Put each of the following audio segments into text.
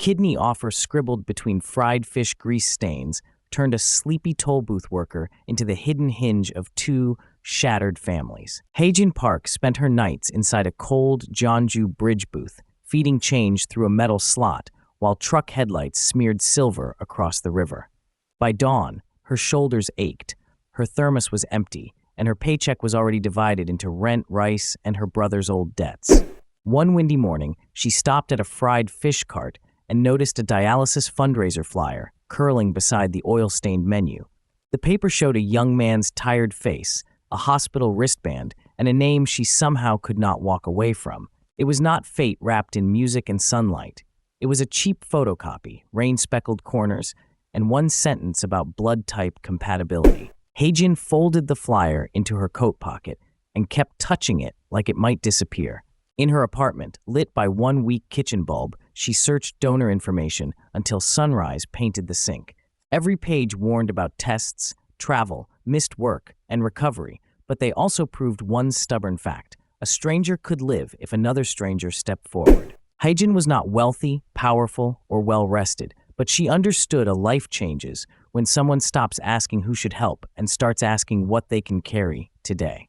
kidney offer scribbled between fried fish grease stains turned a sleepy toll booth worker into the hidden hinge of two shattered families. Haejin Park spent her nights inside a cold Jeonju bridge booth, feeding change through a metal slot while truck headlights smeared silver across the river. By dawn, her shoulders ached, her thermos was empty, and her paycheck was already divided into rent, rice, and her brother's old debts. One windy morning, she stopped at a fried fish cart and noticed a dialysis fundraiser flyer curling beside the oil-stained menu. The paper showed a young man's tired face, a hospital wristband, and a name she somehow could not walk away from. It was not fate wrapped in music and sunlight. It was a cheap photocopy, rain-speckled corners, and one sentence about blood type compatibility. Haejin folded the flyer into her coat pocket and kept touching it like it might disappear. In her apartment, lit by one weak kitchen bulb, she searched donor information until sunrise painted the sink. Every page warned about tests, travel, missed work, and recovery, but they also proved one stubborn fact. A stranger could live if another stranger stepped forward. Haejin was not wealthy, powerful, or well-rested, but she understood a life changes when someone stops asking who should help and starts asking what they can carry today.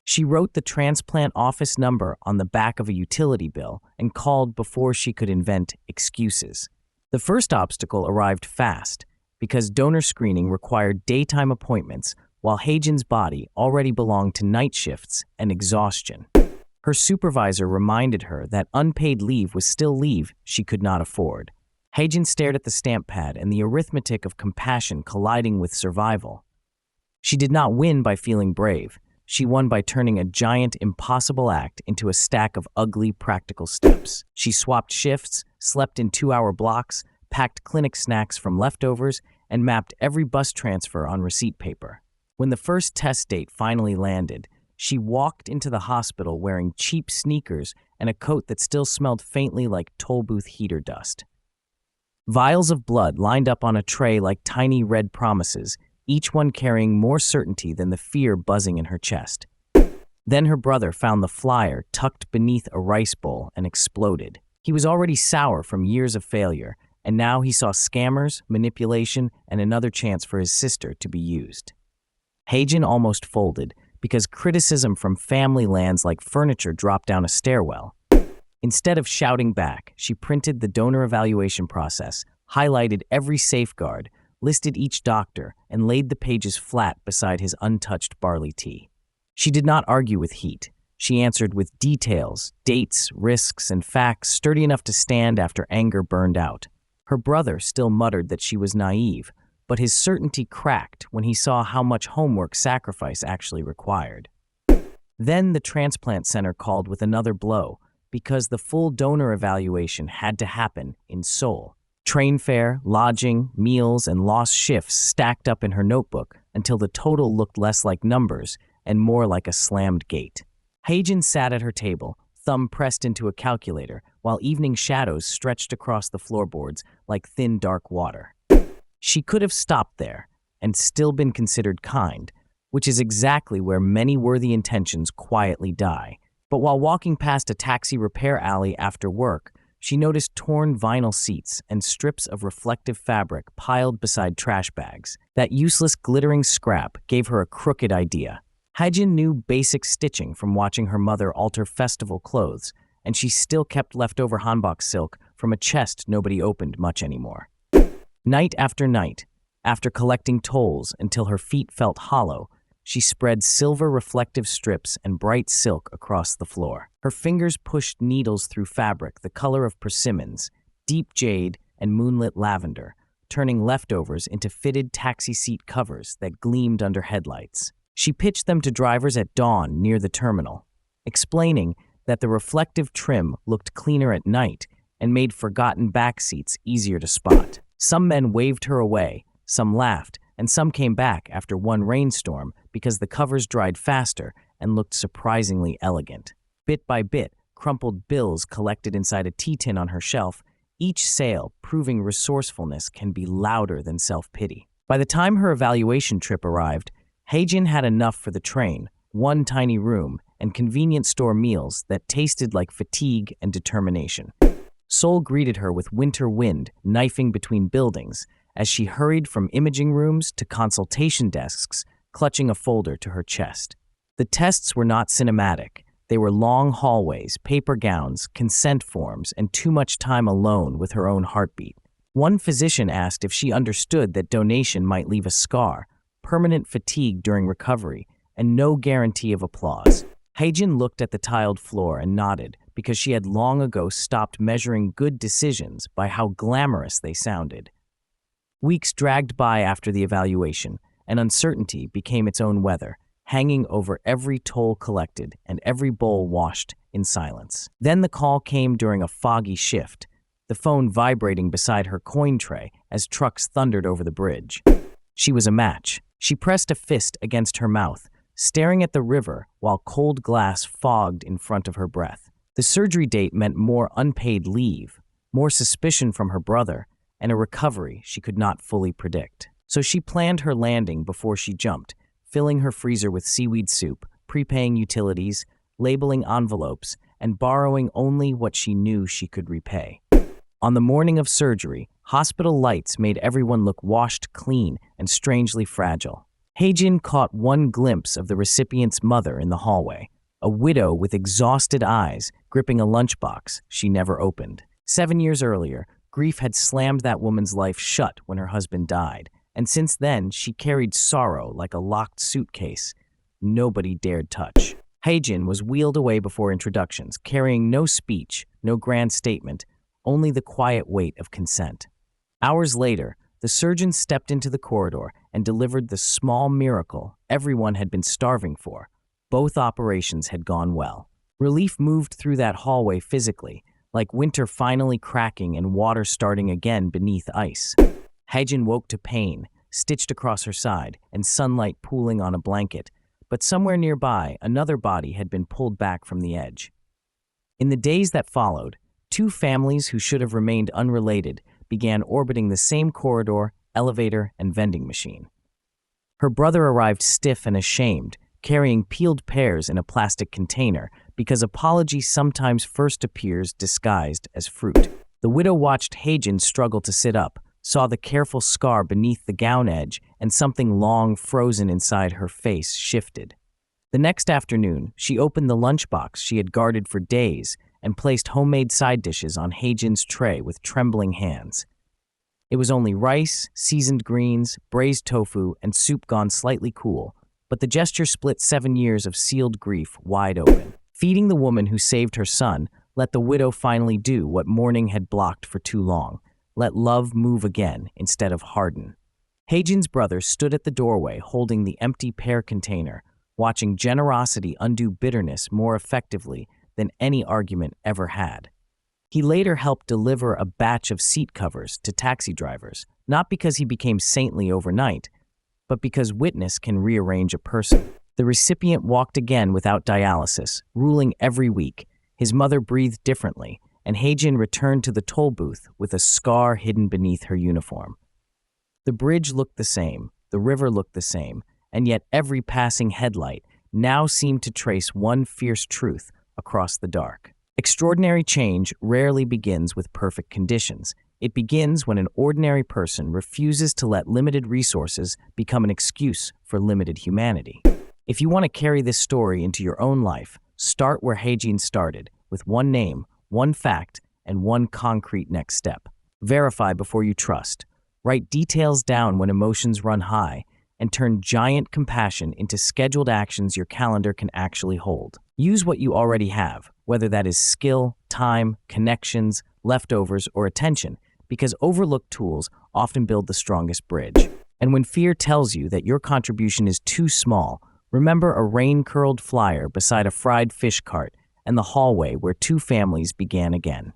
She wrote the transplant office number on the back of a utility bill and called before she could invent excuses. The first obstacle arrived fast because donor screening required daytime appointments while Haejin's body already belonged to night shifts and exhaustion. Her supervisor reminded her that unpaid leave was still leave she could not afford. Haejin stared at the stamp pad and the arithmetic of compassion colliding with survival. She did not win by feeling brave. She won by turning a giant, impossible act into a stack of ugly, practical steps. She swapped shifts, slept in 2-hour blocks, packed clinic snacks from leftovers, and mapped every bus transfer on receipt paper. When the first test date finally landed, she walked into the hospital wearing cheap sneakers and a coat that still smelled faintly like toll booth heater dust. Vials of blood lined up on a tray like tiny red promises, each one carrying more certainty than the fear buzzing in her chest. Then her brother found the flyer tucked beneath a rice bowl and exploded. He was already sour from years of failure, and now he saw scammers, manipulation, and another chance for his sister to be used. Haejin almost folded because criticism from family lands like furniture dropped down a stairwell. Instead of shouting back, she printed the donor evaluation process, highlighted every safeguard, listed each doctor, and laid the pages flat beside his untouched barley tea. She did not argue with heat. She answered with details, dates, risks, and facts sturdy enough to stand after anger burned out. Her brother still muttered that she was naive, but his certainty cracked when he saw how much homework sacrifice actually required. Then the transplant center called with another blow, because the full donor evaluation had to happen in Seoul. Train fare, lodging, meals, and lost shifts stacked up in her notebook until the total looked less like numbers and more like a slammed gate. Haejin sat at her table, thumb pressed into a calculator, while evening shadows stretched across the floorboards like thin, dark water. She could have stopped there and still been considered kind, which is exactly where many worthy intentions quietly die. But while walking past a taxi repair alley after work, she noticed torn vinyl seats and strips of reflective fabric piled beside trash bags. That useless glittering scrap gave her a crooked idea. Haejin knew basic stitching from watching her mother alter festival clothes, and she still kept leftover hanbok silk from a chest nobody opened much anymore. Night after night, after collecting tolls until her feet felt hollow, she spread silver reflective strips and bright silk across the floor. Her fingers pushed needles through fabric the color of persimmons, deep jade, and moonlit lavender, turning leftovers into fitted taxi seat covers that gleamed under headlights. She pitched them to drivers at dawn near the terminal, explaining that the reflective trim looked cleaner at night and made forgotten back seats easier to spot. Some men waved her away, some laughed, and some came back after one rainstorm because the covers dried faster and looked surprisingly elegant. Bit by bit, crumpled bills collected inside a tea tin on her shelf, each sale proving resourcefulness can be louder than self-pity. By the time her evaluation trip arrived, Haejin had enough for the train, one tiny room, and convenience store meals that tasted like fatigue and determination. Seoul greeted her with winter wind knifing between buildings as she hurried from imaging rooms to consultation desks, clutching a folder to her chest. The tests were not cinematic. They were long hallways, paper gowns, consent forms, and too much time alone with her own heartbeat. One physician asked if she understood that donation might leave a scar, permanent fatigue during recovery, and no guarantee of applause. Haejin looked at the tiled floor and nodded because she had long ago stopped measuring good decisions by how glamorous they sounded. Weeks dragged by after the evaluation, and uncertainty became its own weather, hanging over every toll collected and every bowl washed in silence. Then the call came during a foggy shift, the phone vibrating beside her coin tray as trucks thundered over the bridge. She was a match. She pressed a fist against her mouth, staring at the river while cold glass fogged in front of her breath. The surgery date meant more unpaid leave, more suspicion from her brother, and a recovery she could not fully predict. So she planned her landing before she jumped, filling her freezer with seaweed soup, prepaying utilities, labeling envelopes, and borrowing only what she knew she could repay. On the morning of surgery, hospital lights made everyone look washed clean and strangely fragile. Haejin caught one glimpse of the recipient's mother in the hallway, a widow with exhausted eyes gripping a lunchbox she never opened. 7 years earlier, grief had slammed that woman's life shut when her husband died, and since then she carried sorrow like a locked suitcase nobody dared touch. Haejin was wheeled away before introductions, carrying no speech, no grand statement, only the quiet weight of consent. Hours later, the surgeon stepped into the corridor and delivered the small miracle everyone had been starving for. Both operations had gone well. Relief moved through that hallway physically, like winter finally cracking and water starting again beneath ice. Haejin woke to pain, stitched across her side, and sunlight pooling on a blanket, but somewhere nearby, another body had been pulled back from the edge. In the days that followed, two families who should have remained unrelated began orbiting the same corridor, elevator, and vending machine. Her brother arrived stiff and ashamed, carrying peeled pears in a plastic container because apology sometimes first appears disguised as fruit. The widow watched Haejin struggle to sit up, saw the careful scar beneath the gown edge, and something long frozen inside her face shifted. The next afternoon, she opened the lunchbox she had guarded for days and placed homemade side dishes on Haejin's tray with trembling hands. It was only rice, seasoned greens, braised tofu, and soup gone slightly cool, but the gesture split 7 years of sealed grief wide open. Feeding the woman who saved her son let the widow finally do what mourning had blocked for too long, let love move again instead of harden. Haejin's brother stood at the doorway holding the empty pear container, watching generosity undo bitterness more effectively than any argument ever had. He later helped deliver a batch of seat covers to taxi drivers, not because he became saintly overnight, but because witness can rearrange a person. The recipient walked again without dialysis, ruling every week. His mother breathed differently, and Haejin returned to the toll booth with a scar hidden beneath her uniform. The bridge looked the same, the river looked the same, and yet every passing headlight now seemed to trace one fierce truth across the dark. Extraordinary change rarely begins with perfect conditions. It begins when an ordinary person refuses to let limited resources become an excuse for limited humanity. If you want to carry this story into your own life, start where Haejin started, with one name, one fact, and one concrete next step. Verify before you trust. Write details down when emotions run high, and turn giant compassion into scheduled actions your calendar can actually hold. Use what you already have, whether that is skill, time, connections, leftovers, or attention, because overlooked tools often build the strongest bridge. And when fear tells you that your contribution is too small, remember a rain-curled flyer beside a fried fish cart and the hallway where two families began again.